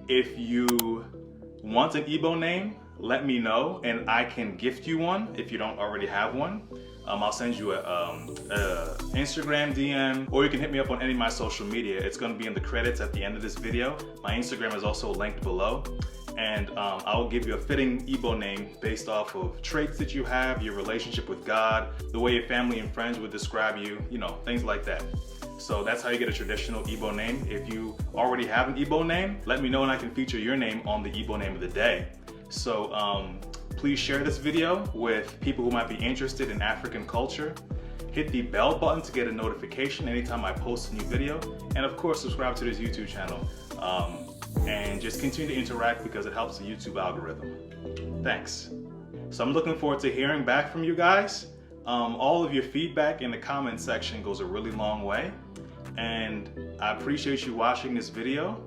If you want an Igbo name, let me know and I can gift you one if you don't already have one. I'll send you a Instagram DM, or you can hit me up on any of my social media. It's going to be in the credits at the end of this video. My Instagram is also linked below, and I'll give you a fitting Igbo name based off of traits that you have, your relationship with God, the way your family and friends would describe you, you know, things like that. So that's how you get a traditional Igbo name. If you already have an Igbo name, let me know and I can feature your name on the Igbo name of the day. So please share this video with people who might be interested in African culture. Hit the bell button to get a notification anytime I post a new video. And of course, subscribe to this YouTube channel. And just continue to interact because it helps the YouTube algorithm. Thanks. So I'm looking forward to hearing back from you guys. All of your feedback in the comment section goes a really long way. And I appreciate you watching this video.